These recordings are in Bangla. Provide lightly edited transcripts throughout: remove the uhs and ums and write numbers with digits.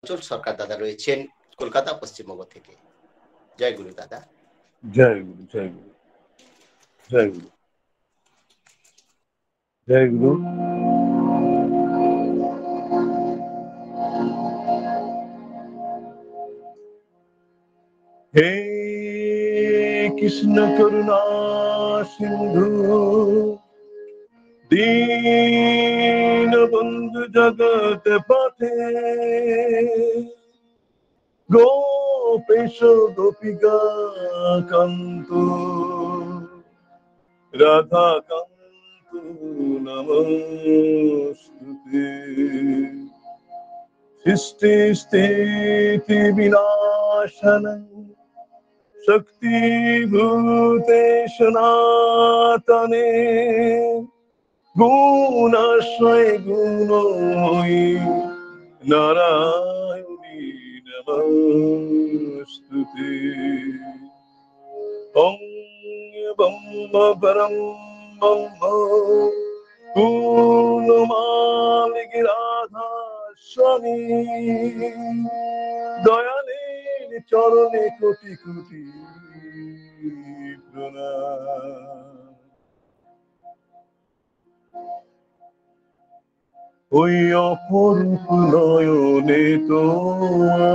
অঞ্চল সরকার দাদা রয়েছেন কলকাতা পশ্চিমবঙ্গ থেকে। জয় গুরু দাদা। জয় গুরু, জয় গুরু, জয় গুরু, জয় গুরু। হে কৃষ্ণ করুণা সিন্ধু দীন বন্ধু জগৎ পথে গোপেশ গোপিকা কান্ত রাধা কান্ত নমস্তুতে। সৃষ্টি স্থিতি বিনাশনং শক্তিভূতে সনাতনে গুণাশ্রয় গুণময়ী নারায়ণী নমস্তুতে। ওং ব্রহ্ম পরম ব্রহ্ম পূর্ণমালিক রাধা স্বামী দয়ালের চরণে কোটি কোটি প্রণাম। ওই অপরূপ নয়নে তোমার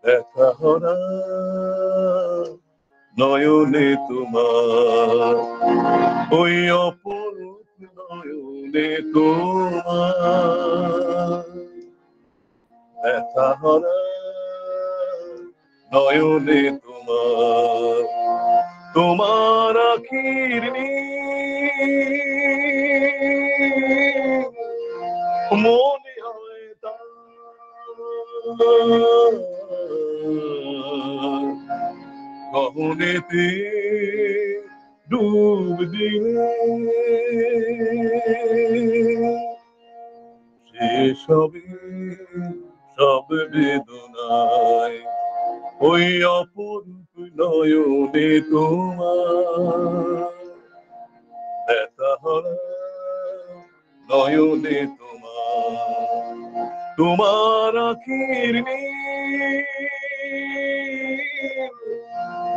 দেখা হরা নয়নে তোমার, ওই অপরূপ নয়নে তোমার দেখা হরা নয়নে তোমার, তোমার আখির মনে হয় গহনেতে ডুব দিলে সেসবে সব বেদনায় ওই অপরূপ নয়নে তোমার দেখা হরা নয়নে তোমার, তোমার আখির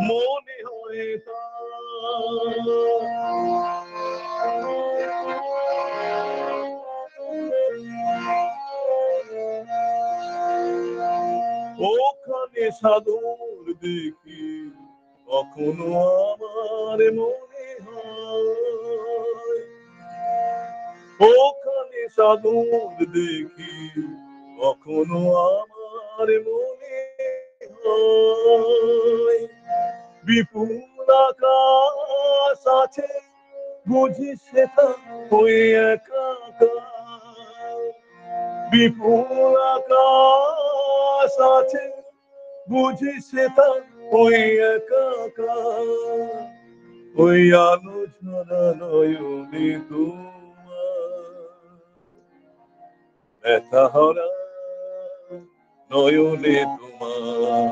মনে হয় ওখানে সাগর দেখি কখনো আমার মনে হয়, ওখানে সাগর দেখি কখনো আমার মনে হয়, বিপুল আকাশ আছে বুঝি সেটা ওই একাকার, বিপুল আকাশ আছে বুঝি সেটা ওই একাকার, ওই আলো ঝরা নয়নে তোমার ব্যথা হরা নয়নে তোমার,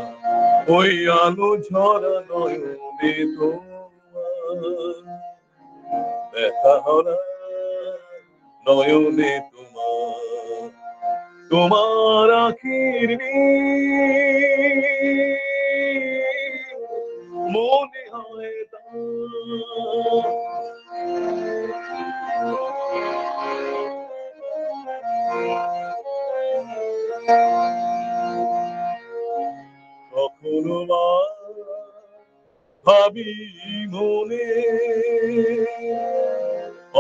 ওই আলো ঝরা নয়নে তোমার ব্যথা হরা নয়নে তোমার, তোমার আখির মনে হয় কখনো ভাবি মনে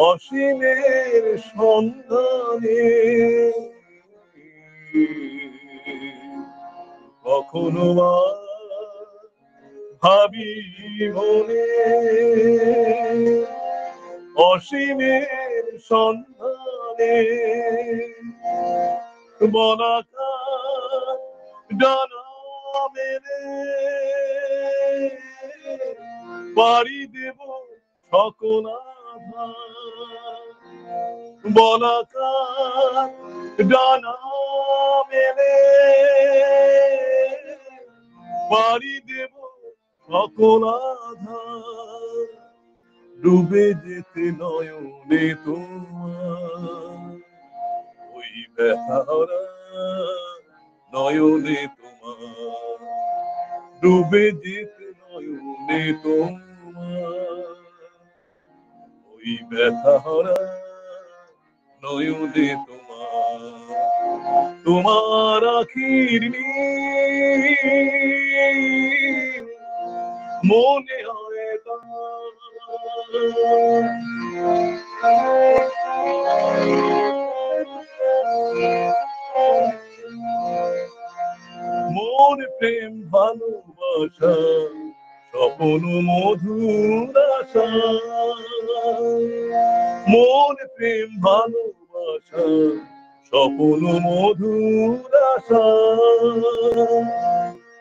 অসীমের সন্ধানে, কখনো ভাবি মনে অসীমের সন্ধানে, বলাকার ডানা মেলে পাড়ি দেব সকল আধার, বলাকার ডানা মেলে পাড়ি দেব সকল আধার, ডুবে যেতে নয়নে তোমার ওই ব্যথাহরা নয়নে তোমার ডুবে যেতে নয়নে তোমার ওই ব্যথাহরা নয়নে তোমার তোমার আখির নীল মনে হয় মোর প্রেম ভালোবাসা স্বপ্ন মধুর আশা মোর প্রেম ভালোবাসা স্বপ্ন মধুর আশা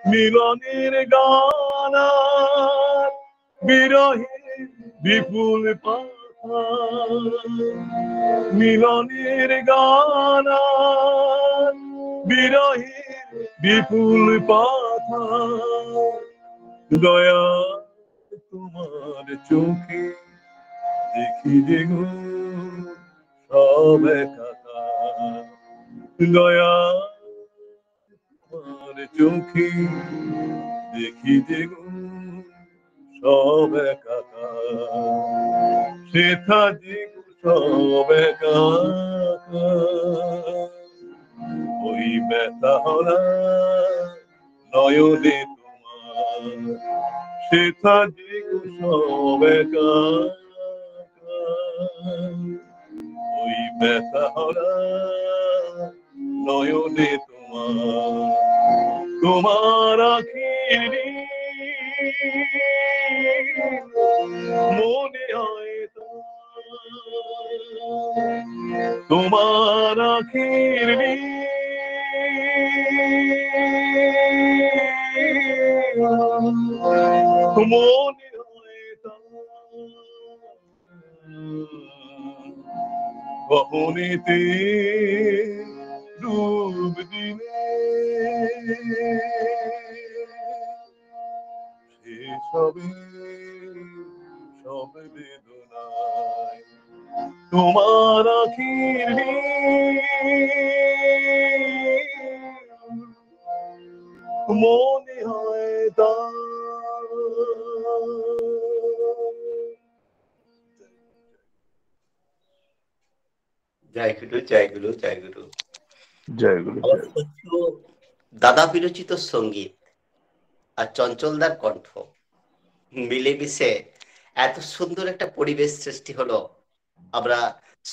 মিলনের গান বিরহের বিপুল পাখা মিলনের গান বিরহের বিপুল পাখা দয়া তোমার চোখে দেখি যে গো সব একাকা দয়া তোমার চোখে দেখি যে গো সব একাকা সেথা যে গো সব একাকা ওই ব্যথা হরা নয়নে তোমার সেথা যে গো সব একাকা ওই ব্যথা হরা নয়নে তোমার তোমার আখির মনে হয় তোমার আখির মনে হয় বহনীতে ডুব দিলে সবে সব বেদনায় তোমার আখির মনে হয় জয় গুরু, জয় গুরু, জয় গুরু। জয় গুরু। দাদা বিরচিত সঙ্গীত আর চঞ্চলদার কণ্ঠ মিলেমিশে এত সুন্দর একটা পরিবেশ সৃষ্টি হলো। আমরা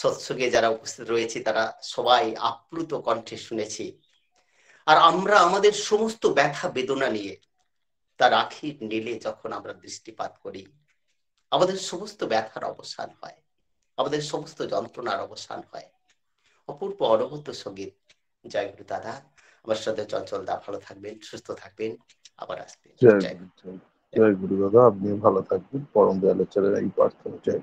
সৎসঙ্গে যারা উপস্থিত রয়েছি তারা সবাই আপ্লুত কণ্ঠে শুনেছি। আর আমরা আমাদের সমস্ত ব্যথা বেদনা নিয়ে তার আখির নীলে যখন আমরা দৃষ্টিপাত করি, আমাদের সমস্ত ব্যথার অবসান হয়, আমাদের সমস্ত যন্ত্রণার অবসান হয়। অপূর্ব অনবদ্য সঙ্গীত। জয় গুরু দাদা। আমার সাথে চঞ্চল দা ভালো থাকবেন, সুস্থ থাকবেন, আবার আসবেন। জয় গুরু দাদা, আপনি ভালো থাকবেন। পরম দয়ালের চরণে এই প্রার্থনা। জয়।